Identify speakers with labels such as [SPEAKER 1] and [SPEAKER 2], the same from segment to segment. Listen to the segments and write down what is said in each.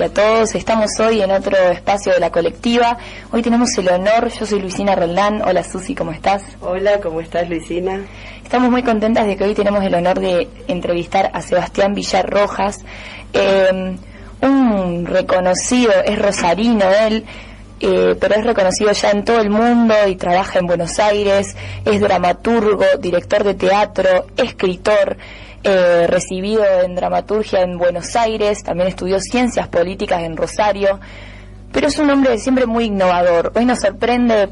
[SPEAKER 1] A todos, estamos hoy en otro espacio de la colectiva. Hoy tenemos el honor, yo soy Luisina Roldán. Hola Susi, ¿cómo estás?
[SPEAKER 2] Hola, ¿cómo estás, Luisina?
[SPEAKER 1] Estamos muy contentas de que hoy tenemos el honor de entrevistar a Sebastián Villar Rojas, un reconocido, es rosarino él, pero es reconocido ya en todo el mundo y trabaja en Buenos Aires, es dramaturgo, director de teatro, escritor, recibido en dramaturgia en Buenos Aires, también estudió ciencias políticas en Rosario, pero es un hombre siempre muy innovador. Hoy nos sorprende,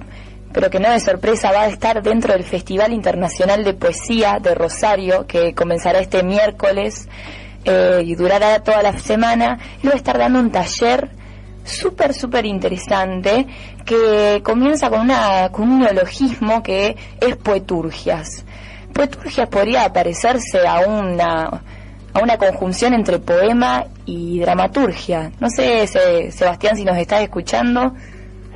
[SPEAKER 1] pero que no de sorpresa, va a estar dentro del Festival Internacional de Poesía de Rosario, que comenzará este miércoles y durará toda la semana. Él va a estar dando un taller súper interesante que comienza con un neologismo que es poeturgias. Poeturgias podría parecerse a una conjunción entre poema y dramaturgia. No sé, Sebastián, si nos estás escuchando.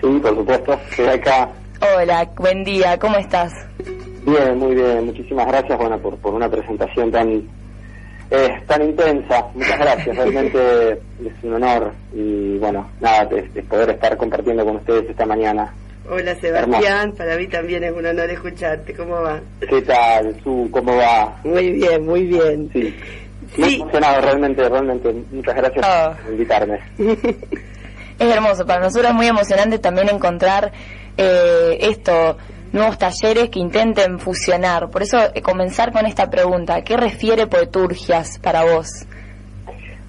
[SPEAKER 3] Sí, por supuesto, estoy acá.
[SPEAKER 1] Hola, buen día, ¿cómo estás?
[SPEAKER 3] Bien, muy bien, muchísimas gracias, bueno, por una presentación tan intensa. Muchas gracias, realmente es un honor y bueno, nada, es poder estar compartiendo con ustedes esta mañana.
[SPEAKER 2] Hola Sebastián, para mí también es un honor escucharte, ¿cómo va?
[SPEAKER 3] ¿Qué tal, Su? ¿Cómo va?
[SPEAKER 2] Muy bien, muy bien.
[SPEAKER 3] Sí, muy emocionado, realmente, muchas gracias por invitarme.
[SPEAKER 1] Es hermoso, para nosotros es muy emocionante también encontrar nuevos talleres que intenten fusionar. Por eso comenzar con esta pregunta, ¿qué refiere poeturgias para vos?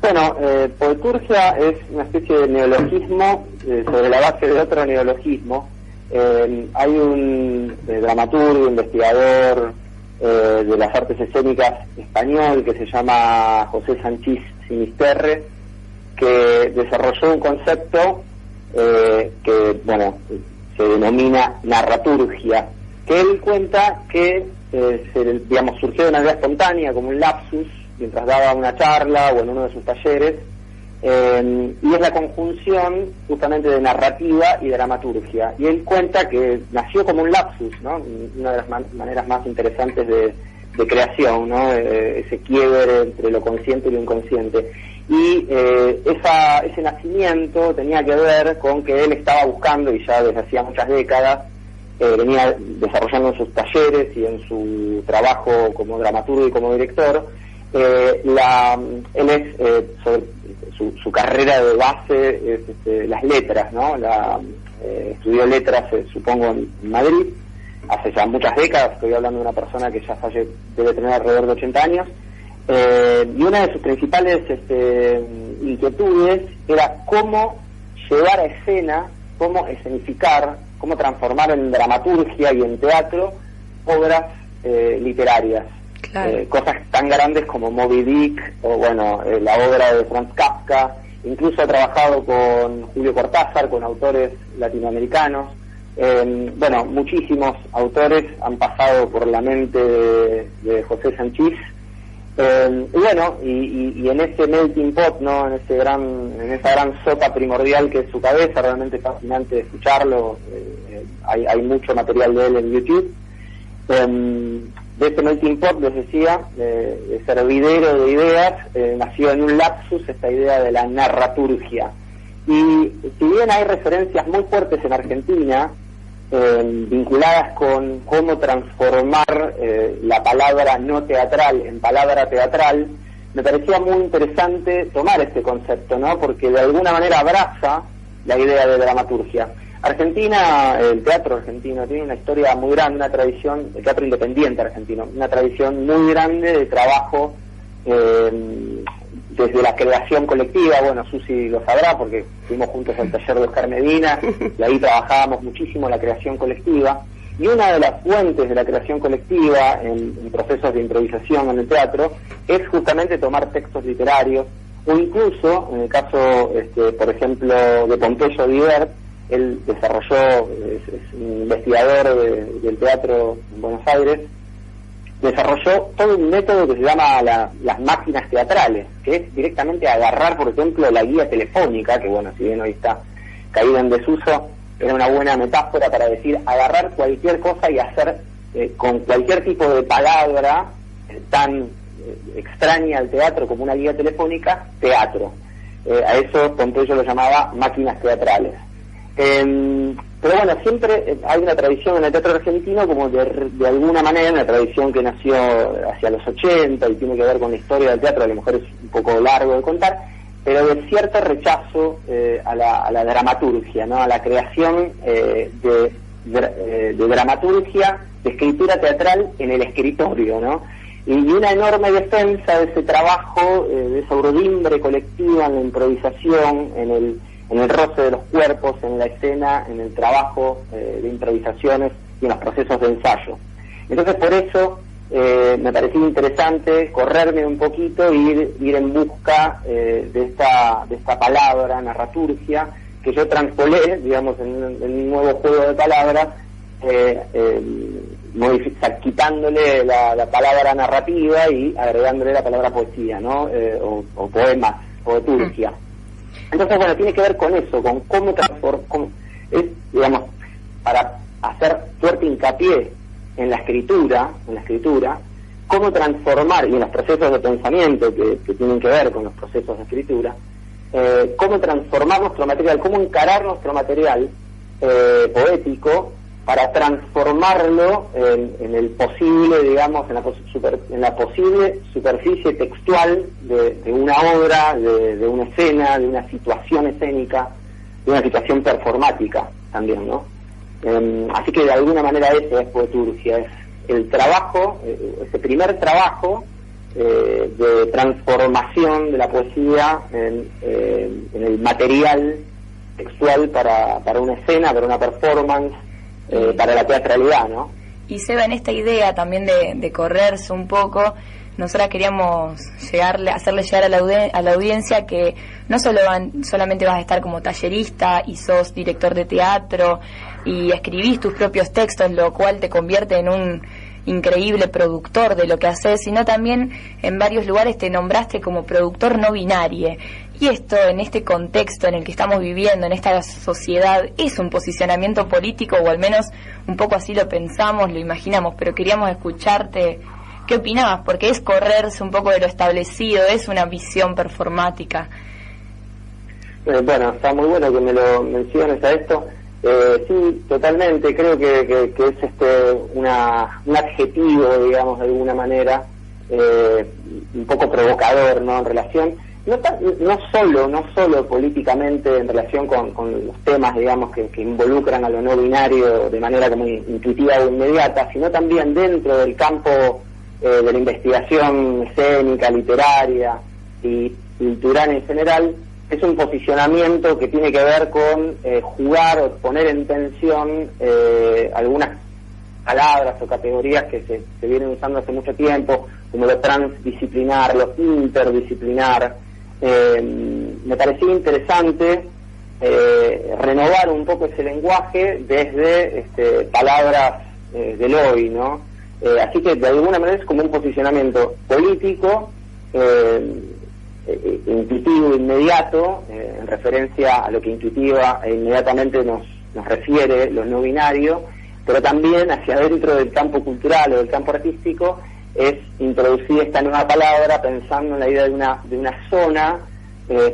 [SPEAKER 3] Bueno, poeturgia es una especie de neologismo sobre la base de otro neologismo. Hay un dramaturgo, investigador de las artes escénicas español que se llama José Sanchís Sinisterre, que desarrolló un concepto que, bueno, se denomina narraturgia, que él cuenta que surgió de una idea espontánea, como un lapsus, mientras daba una charla o en uno de sus talleres, y es la conjunción justamente de narrativa y dramaturgia. Y él cuenta que nació como un lapsus, ¿no? Una de las maneras más interesantes de creación, ¿no? Ese quiebre entre lo consciente y lo inconsciente. Y ese nacimiento tenía que ver con que él estaba buscando, y ya desde hacía muchas décadas, venía desarrollando en sus talleres y en su trabajo como dramaturgo y como director, él es sobre su carrera de base es las letras, ¿no? Estudió letras, supongo, en Madrid, hace ya muchas décadas. Estoy hablando de una persona que ya debe tener alrededor de 80 años, y una de sus principales inquietudes era cómo llevar a escena, cómo escenificar, cómo transformar en dramaturgia y en teatro obras literarias.
[SPEAKER 1] Claro.
[SPEAKER 3] Cosas tan grandes como Moby Dick o bueno, la obra de Franz Kafka. Incluso ha trabajado con Julio Cortázar, con autores latinoamericanos. Bueno, muchísimos autores han pasado por la mente de José Sanchís. Y bueno, y en ese melting pot, ¿no? En esa gran sopa primordial que es su cabeza, realmente fascinante escucharlo. Hay mucho material de él en YouTube. De este melting pot, les decía, de servidero de ideas, nació en un lapsus esta idea de la narraturgia. Y si bien hay referencias muy fuertes en Argentina, vinculadas con cómo transformar la palabra no teatral en palabra teatral, me parecía muy interesante tomar este concepto, ¿no? Porque de alguna manera abraza la idea de dramaturgia. Argentina, el teatro argentino tiene una historia muy grande, una tradición, el teatro independiente argentino, una tradición muy grande de trabajo desde la creación colectiva. Bueno, Susi lo sabrá porque fuimos juntos al taller de Oscar Medina y ahí trabajábamos muchísimo la creación colectiva. Y una de las fuentes de la creación colectiva en procesos de improvisación en el teatro es justamente tomar textos literarios, o incluso, en el caso, por ejemplo, de Pompeyo Divert, él desarrolló, es un investigador del teatro en Buenos Aires, desarrolló todo un método que se llama las máquinas teatrales, que es directamente agarrar, por ejemplo, la guía telefónica, que bueno, si bien hoy está caída en desuso, era una buena metáfora para decir agarrar cualquier cosa y hacer con cualquier tipo de palabra tan extraña al teatro como una guía telefónica, teatro. A eso Pompeyo lo llamaba máquinas teatrales. Pero bueno, siempre hay una tradición en el teatro argentino como de alguna manera, una tradición que nació hacia los 80 y tiene que ver con la historia del teatro, a lo mejor es un poco largo de contar, pero de cierto rechazo a la dramaturgia, ¿no? A la creación de dramaturgia, de escritura teatral en el escritorio, ¿no? Y una enorme defensa de ese trabajo, de esa urdimbre colectiva en la improvisación, en el roce de los cuerpos, en la escena, en el trabajo de improvisaciones y en los procesos de ensayo. Entonces por eso me parecía interesante correrme un poquito e ir en busca de esta palabra, narraturgia, que yo transpolé, digamos, en un nuevo juego de palabras, quitándole la palabra narrativa y agregándole la palabra poesía, ¿no? O poemas, poeturgia. Entonces, bueno, tiene que ver con eso, con cómo digamos, para hacer fuerte hincapié en la escritura, cómo transformar, y en los procesos de pensamiento que tienen que ver con los procesos de escritura, cómo transformar nuestro material, cómo encarar nuestro material poético para transformarlo en el posible, digamos, en la posible superficie textual de una obra, de una escena, de una situación escénica, de una situación performática también, ¿no? Así que de alguna manera eso es poeturgia, es el trabajo, ese primer trabajo de transformación de la poesía en el material textual para una escena, para una performance, para la teatralidad, ¿no?
[SPEAKER 1] Y Seba, en esta idea también de correrse un poco, nosotras queríamos hacerle llegar a la audiencia que no solamente vas a estar como tallerista y sos director de teatro y escribís tus propios textos, lo cual te convierte en un increíble productor de lo que haces, sino también en varios lugares te nombraste como productor no binario. Y esto, en este contexto en el que estamos viviendo, en esta sociedad, es un posicionamiento político, o al menos un poco así lo pensamos, lo imaginamos, pero queríamos escucharte qué opinabas, porque es correrse un poco de lo establecido, es una visión performática.
[SPEAKER 3] Bueno, está muy bueno que me lo menciones a esto. Sí, totalmente, creo que es un adjetivo, digamos, de alguna manera, un poco provocador, ¿no? En relación, no solo políticamente en relación con los temas, digamos, que involucran a lo no binario de manera como intuitiva o inmediata, sino también dentro del campo de la investigación escénica, literaria y cultural en general. Es un posicionamiento que tiene que ver con jugar o poner en tensión algunas palabras o categorías que se vienen usando hace mucho tiempo, como lo transdisciplinar, lo interdisciplinar. Me parecía interesante renovar un poco ese lenguaje desde palabras del hoy, ¿no? Así que de alguna manera es como un posicionamiento político, intuitivo, inmediato, en referencia a lo que intuitiva e inmediatamente nos refiere lo no binario, pero también hacia adentro del campo cultural o del campo artístico es introducir esta nueva palabra pensando en la idea de una zona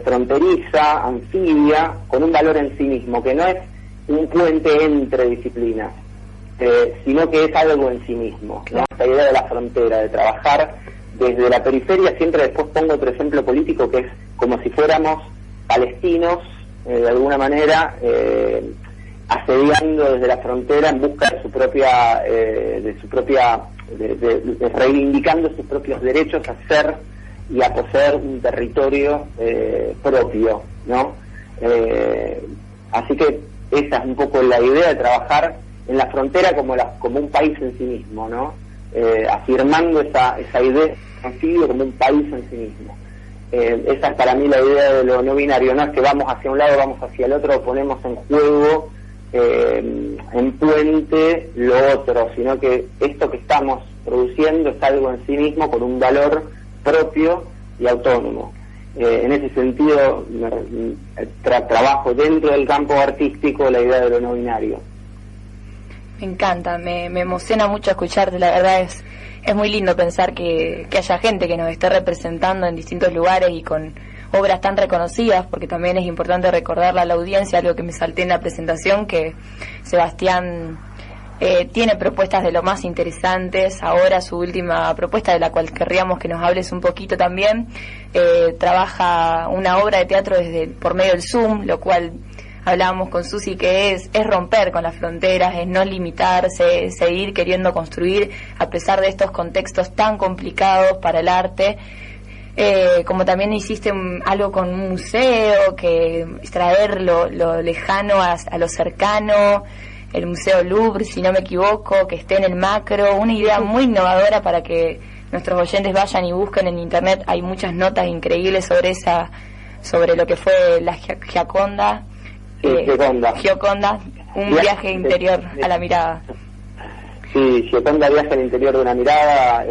[SPEAKER 3] fronteriza, anfibia, con un valor en sí mismo, que no es un puente entre disciplinas, sino que es algo en sí mismo, ¿no? Esta idea de la frontera, de trabajar desde la periferia. Siempre después pongo otro ejemplo político que es como si fuéramos palestinos, de alguna manera, asediando desde la frontera en busca de reivindicando sus propios derechos a ser y a poseer un territorio propio, ¿no? Así que esa es un poco la idea de trabajar en la frontera como un país en sí mismo, ¿no? Afirmando esa idea anfibio como un país en sí mismo. Esa es para mí la idea de lo no binario, no es que vamos hacia un lado, vamos hacia el otro, ponemos en juego, en puente lo otro, sino que esto que estamos produciendo es algo en sí mismo con un valor propio y autónomo. En ese sentido trabajo dentro del campo artístico la idea de lo no binario.
[SPEAKER 1] Me encanta, me emociona mucho escucharte, la verdad es muy lindo pensar que haya gente que nos esté representando en distintos lugares y con obras tan reconocidas, porque también es importante recordarle a la audiencia, algo que me salté en la presentación, que Sebastián tiene propuestas de lo más interesantes. Ahora su última propuesta, de la cual querríamos que nos hables un poquito también, trabaja una obra de teatro por medio del Zoom, lo cual hablábamos con Susi, que es romper con las fronteras, es no limitarse, seguir queriendo construir a pesar de estos contextos tan complicados para el arte. Como también hiciste algo con un museo, que extraer lo lejano a lo cercano, el Museo Louvre, si no me equivoco, que esté en el macro, una idea muy innovadora para que nuestros oyentes vayan y busquen en internet. Hay muchas notas increíbles sobre lo que fue la Gioconda. Gioconda, un viaje interior a la mirada.
[SPEAKER 3] Sí, Gioconda, viaje al interior de una mirada.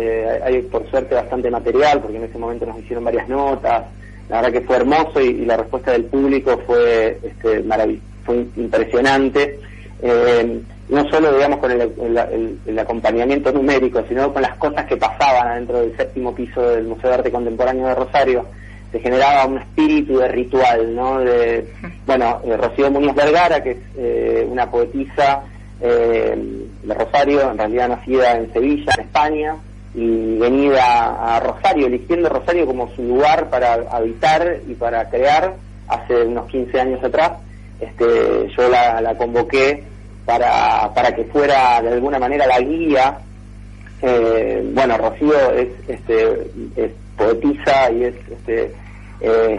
[SPEAKER 3] Hay por suerte bastante material, porque en ese momento nos hicieron varias notas. La verdad que fue hermoso y la respuesta del público fue fue impresionante. No solo, digamos, con el acompañamiento numérico, sino con las cosas que pasaban adentro del 7º piso del Museo de Arte Contemporáneo de Rosario. Se generaba un espíritu de ritual, ¿no? Rocío Muñoz Vergara, que es una poetisa de Rosario, en realidad nacida en Sevilla, en España, y venida a Rosario, eligiendo Rosario como su lugar para habitar y para crear hace unos 15 años atrás. Yo la convoqué para que fuera de alguna manera la guía. Rocío es poetisa y es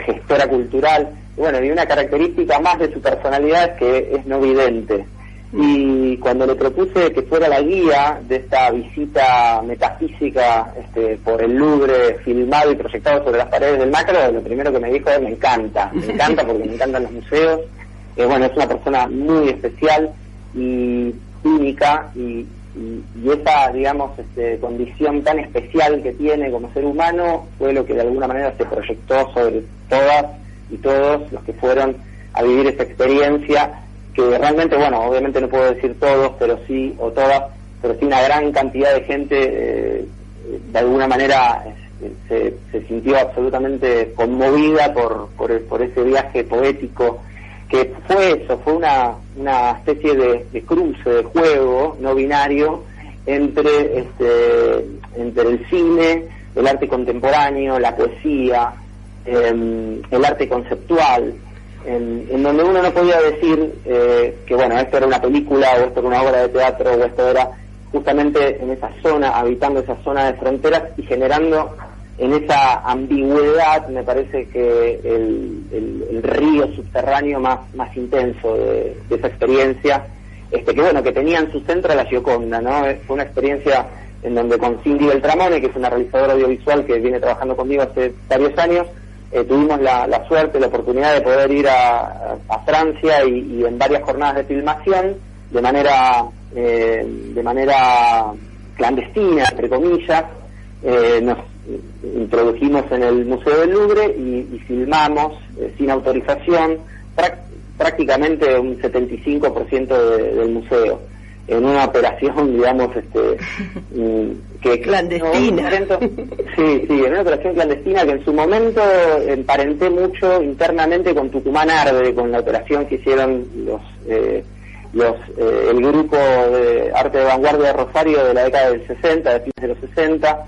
[SPEAKER 3] gestora cultural, y una característica más de su personalidad es que es no vidente. Y cuando le propuse que fuera la guía de esta visita metafísica por el Louvre, filmado y proyectado sobre las paredes del macro, lo primero que me dijo es: me encanta porque me encantan los museos. Es una persona muy especial y única, y esa, digamos, condición tan especial que tiene como ser humano fue lo que de alguna manera se proyectó sobre todas y todos los que fueron a vivir esa experiencia, que realmente, obviamente no puedo decir todos, pero sí, o todas, pero sí una gran cantidad de gente de alguna manera se sintió absolutamente conmovida por ese viaje poético, que fue una especie de cruce, de juego no binario entre el cine, el arte contemporáneo, la poesía, el arte conceptual, en donde uno no podía decir que esto era una película, o esto era una obra de teatro, o esto era justamente en esa zona, habitando esa zona de fronteras y generando en esa ambigüedad, me parece que el río subterráneo más intenso de esa experiencia, que tenía en su centro la Gioconda, ¿no? Fue una experiencia en donde con Cindy Beltramone, que es una realizadora audiovisual que viene trabajando conmigo hace varios años, tuvimos la suerte, la oportunidad de poder ir a Francia y en varias jornadas de filmación, de manera clandestina, entre comillas, nos introdujimos en el Museo del Louvre y filmamos sin autorización prácticamente un 75% del museo, en una operación, digamos, que
[SPEAKER 2] clandestina.
[SPEAKER 3] En una operación clandestina que en su momento emparenté mucho internamente con Tucumán Arde, con la operación que hicieron el grupo de arte de vanguardia de Rosario de la década del 60, de fines de los 60,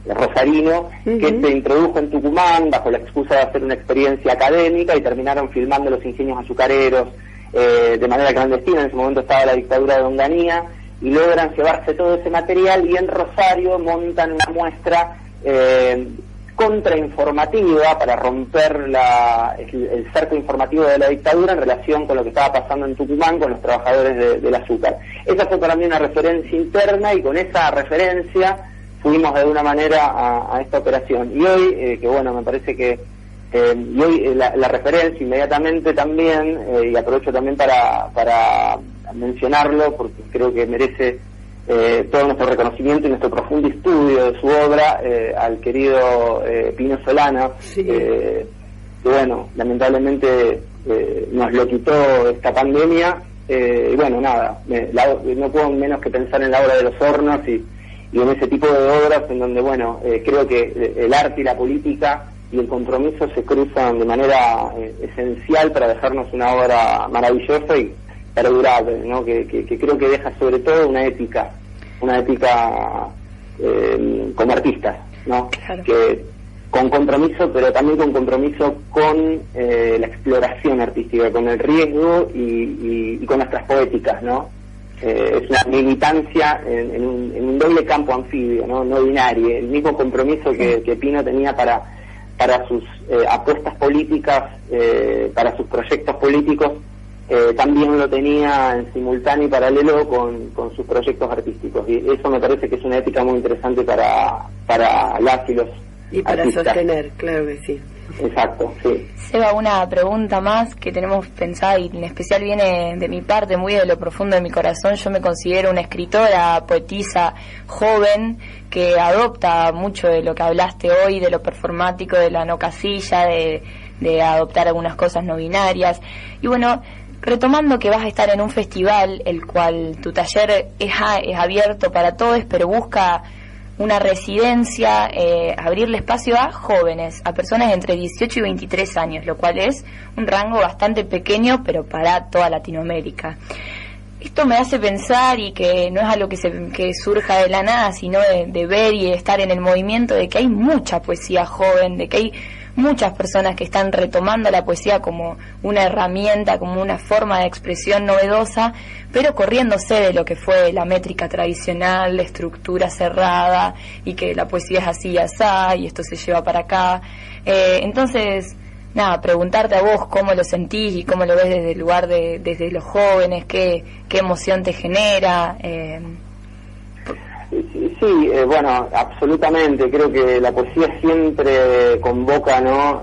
[SPEAKER 3] rosarino, que se introdujo en Tucumán bajo la excusa de hacer una experiencia académica, y terminaron filmando los ingenios azucareros de manera clandestina. En ese momento estaba la dictadura de Onganía, y logran llevarse todo ese material, y en Rosario montan una muestra contrainformativa para romper el cerco informativo de la dictadura en relación con lo que estaba pasando en Tucumán con los trabajadores del azúcar. Esa fue para mí una referencia interna, y con esa referencia fuimos de alguna manera a esta operación. Y hoy, me parece que y hoy la referencia inmediatamente también, y aprovecho también para mencionarlo porque creo que merece todo nuestro reconocimiento y nuestro profundo estudio de su obra, al querido Pino Solano,
[SPEAKER 2] sí.
[SPEAKER 3] Que lamentablemente nos lo quitó esta pandemia, y no puedo menos que pensar en la obra de Los Hornos y en ese tipo de obras en donde creo que el arte y la política y el compromiso se cruzan de manera esencial para dejarnos una obra maravillosa y perdurable, ¿no? Que creo que deja sobre todo una ética como artistas, ¿no?
[SPEAKER 1] Claro.
[SPEAKER 3] Que con compromiso, pero también con compromiso con la exploración artística, con el riesgo y con nuestras poéticas, ¿no? Es una militancia en un doble campo anfibio, no binario. El mismo compromiso que Pino tenía para sus apuestas políticas, para sus proyectos políticos, también lo tenía en simultáneo y paralelo con sus proyectos artísticos. Y eso me parece que es una ética muy interesante para las y los
[SPEAKER 2] y para
[SPEAKER 3] artistas.
[SPEAKER 2] sostener, claro que sí.
[SPEAKER 3] Exacto, sí.
[SPEAKER 1] Seba, una pregunta más que tenemos pensada y en especial viene de mi parte, muy de lo profundo de mi corazón. Yo me considero una escritora, poetisa joven que adopta mucho de lo que hablaste hoy, de lo performático, de la no casilla, de adoptar algunas cosas no binarias. Y bueno, retomando que vas a estar en un festival, el cual tu taller es abierto para todos, pero busca una residencia, abrirle espacio a jóvenes, a personas entre 18 y 23 años, lo cual es un rango bastante pequeño, pero para toda Latinoamérica. Esto me hace pensar, y que no es algo que surja de la nada, sino de ver y de estar en el movimiento, de que hay mucha poesía joven, de que hay muchas personas que están retomando la poesía como una herramienta, como una forma de expresión novedosa, pero corriéndose de lo que fue la métrica tradicional, la estructura cerrada, y que la poesía es así y asá, y esto se lleva para acá. Entonces, nada, preguntarte a vos cómo lo sentís y cómo lo ves desde el lugar desde los jóvenes, qué emoción te genera.
[SPEAKER 3] Sí, bueno, absolutamente. Creo que la poesía siempre convoca, ¿no?,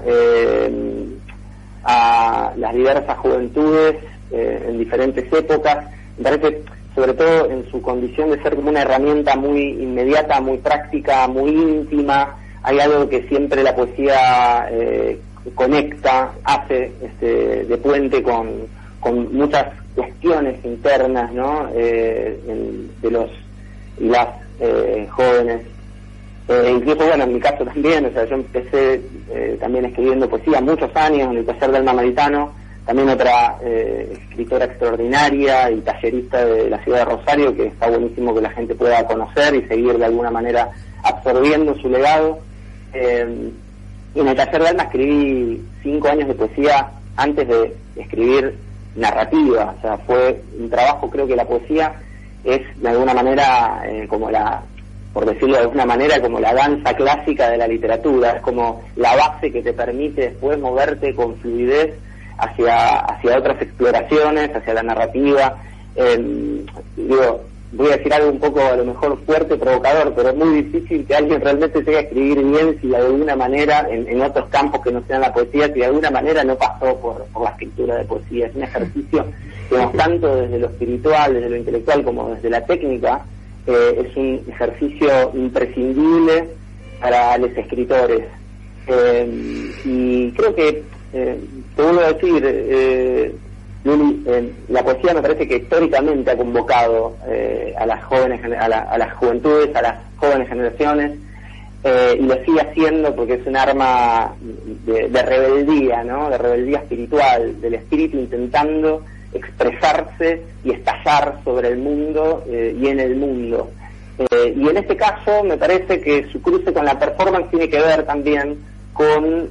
[SPEAKER 3] a las diversas juventudes en diferentes épocas. Me parece, sobre todo en su condición de ser como una herramienta muy inmediata, muy práctica, muy íntima. Hay algo que siempre la poesía conecta, hace de puente con muchas cuestiones internas, ¿no?, de los y las jóvenes. Incluso, bueno, en mi caso también, o sea, yo empecé también escribiendo poesía muchos años en el taller del Mamaritano, también otra escritora extraordinaria y tallerista de la ciudad de Rosario, que está buenísimo que la gente pueda conocer y seguir de alguna manera absorbiendo su legado. Y en el taller de Alma escribí 5 años de poesía antes de escribir narrativa, o sea, fue un trabajo. Creo que la poesía es de alguna manera por decirlo de alguna manera, como la danza clásica de la literatura. Es como la base que te permite después moverte con fluidez hacia otras exploraciones, hacia la narrativa. Voy a decir algo un poco a lo mejor fuerte, provocador, pero es muy difícil que alguien realmente llegue a escribir bien si de alguna manera, en otros campos que no sean la poesía, si de alguna manera no pasó por la escritura de poesía. Es un ejercicio que tanto desde lo espiritual, desde lo intelectual, como desde la técnica, es un ejercicio imprescindible para los escritores. Y creo que, te vuelvo a decir, Luli, la poesía me parece que históricamente ha convocado a las jóvenes, a las juventudes, a las jóvenes generaciones, y lo sigue haciendo porque es un arma de rebeldía, ¿no?, de rebeldía espiritual, del espíritu intentando expresarse y estallar sobre el mundo y en el mundo. Y en este caso me parece que su cruce con la performance tiene que ver también con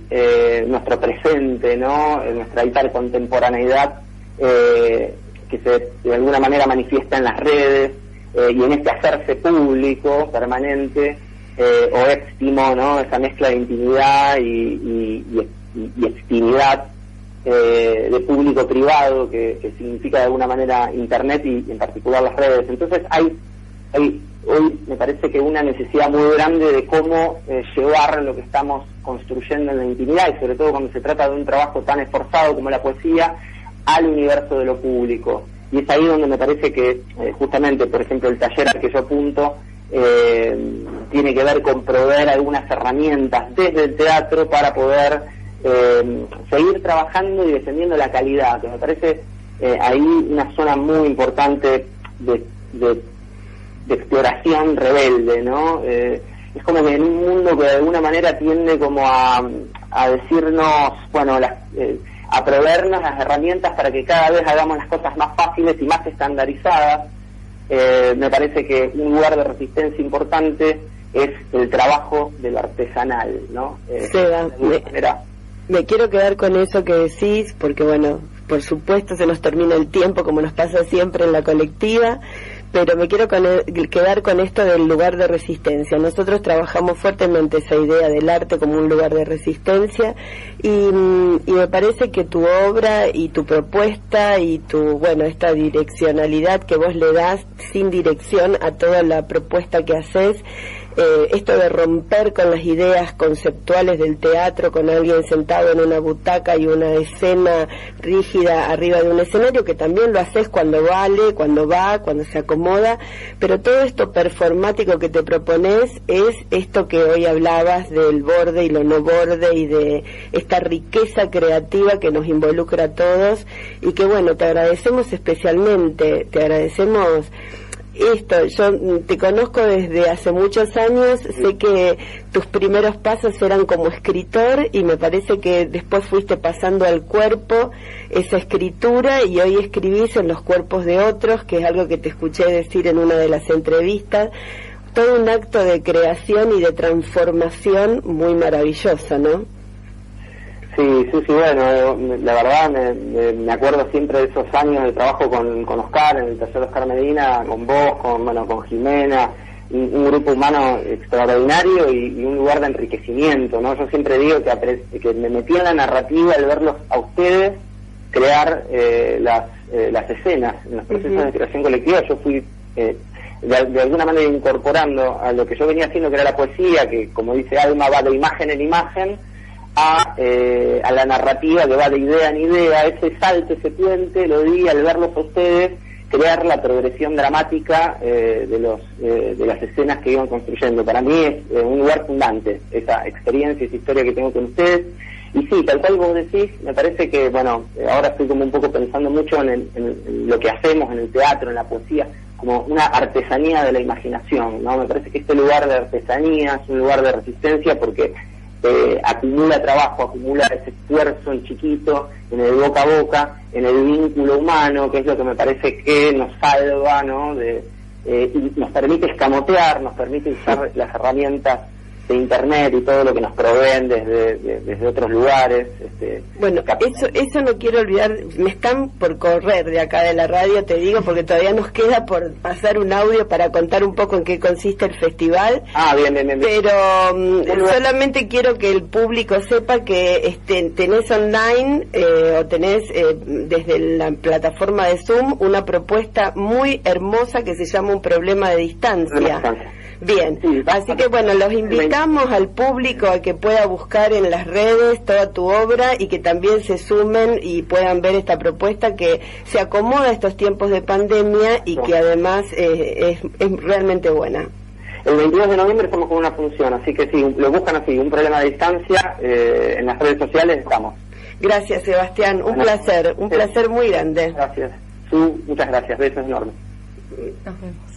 [SPEAKER 3] nuestro presente, ¿no?, nuestra hipercontemporaneidad, que de alguna manera manifiesta en las redes, y en este hacerse público permanente o éxtimo, ¿no?, esa mezcla de intimidad y extimidad, de público-privado que significa de alguna manera Internet y en particular las redes. Entonces hay hoy me parece que una necesidad muy grande de cómo llevar lo que estamos construyendo en la intimidad, y sobre todo cuando se trata de un trabajo tan esforzado como la poesía, al universo de lo público. Y es ahí donde me parece que justamente, por ejemplo, el taller al que yo apunto tiene que ver con proveer algunas herramientas desde el teatro para poder seguir trabajando y defendiendo la calidad, que me parece ahí una zona muy importante de exploración rebelde, ¿no? Es como que en un mundo que de alguna manera tiende como a a decirnos, bueno, a proveernos las herramientas para que cada vez hagamos las cosas más fáciles y más estandarizadas. Me parece que un lugar de resistencia importante es el trabajo de lo artesanal, ¿no?
[SPEAKER 2] Seba, me quiero quedar con eso que decís, porque bueno, por supuesto se nos termina el tiempo, como nos pasa siempre en la colectiva, pero me quiero quedar con esto del lugar de resistencia. Nosotros trabajamos fuertemente esa idea del arte como un lugar de resistencia, y me parece que tu obra y tu propuesta y esta direccionalidad que vos le das sin dirección a toda la propuesta que haces, esto de romper con las ideas conceptuales del teatro, con alguien sentado en una butaca y una escena rígida arriba de un escenario, que también lo haces cuando vale, cuando se acomoda, pero todo esto performático que te propones es esto que hoy hablabas del borde y lo no borde, y de esta riqueza creativa que nos involucra a todos, y que bueno, te agradecemos especialmente, te agradecemos esto. Yo te conozco desde hace muchos años, sé que tus primeros pasos eran como escritor, y me parece que después fuiste pasando al cuerpo esa escritura, y hoy escribís en los cuerpos de otros, que es algo que te escuché decir en una de las entrevistas. Todo un acto de creación y de transformación muy maravilloso, ¿no?
[SPEAKER 3] Sí, bueno, la verdad me acuerdo siempre de esos años de trabajo con Oscar, en el taller de Oscar Medina, con vos, con Jimena, un grupo humano extraordinario y un lugar de enriquecimiento, ¿no? Yo siempre digo que me metí en la narrativa al verlos a ustedes crear las escenas, en los procesos de creación colectiva. Yo fui de alguna manera incorporando a lo que yo venía haciendo, que era la poesía, que como dice Alma va de imagen en imagen, a la narrativa que va de idea en idea. Ese salto, ese puente, lo di al verlos a ustedes crear la progresión dramática de las escenas que iban construyendo. Para mí es un lugar fundante esa experiencia, esa historia que tengo con ustedes. Y sí, tal cual vos decís, me parece que, bueno, ahora estoy como un poco pensando mucho en lo que hacemos en el teatro, en la poesía, como una artesanía de la imaginación, ¿no? Me parece que este lugar de artesanía es un lugar de resistencia, porque acumula trabajo, acumula ese esfuerzo en chiquito, en el boca a boca, en el vínculo humano, que es lo que me parece que nos salva, ¿no? Y nos permite escamotear, nos permite usar las herramientas de internet y todo lo que nos proveen desde otros lugares.
[SPEAKER 2] Bueno, eso no quiero olvidar. Me están por correr de acá de la radio, te digo, porque todavía nos queda por pasar un audio para contar un poco en qué consiste el festival.
[SPEAKER 3] Bien.
[SPEAKER 2] Pero solamente quiero que el público sepa que tenés online o tenés desde la plataforma de Zoom una propuesta muy hermosa que se llama Un problema de distancia. Bien, sí, así que bueno, los invitamos al público a que pueda buscar en las redes toda tu obra, y que también se sumen y puedan ver esta propuesta que se acomoda a estos tiempos de pandemia y que además es realmente buena.
[SPEAKER 3] El 22 de noviembre estamos con una función, así que si lo buscan así, Un problema de distancia, en las redes sociales estamos.
[SPEAKER 2] Gracias, Sebastián, un placer muy grande.
[SPEAKER 3] Gracias. Muchas gracias, besos enormes.
[SPEAKER 1] Nos vemos.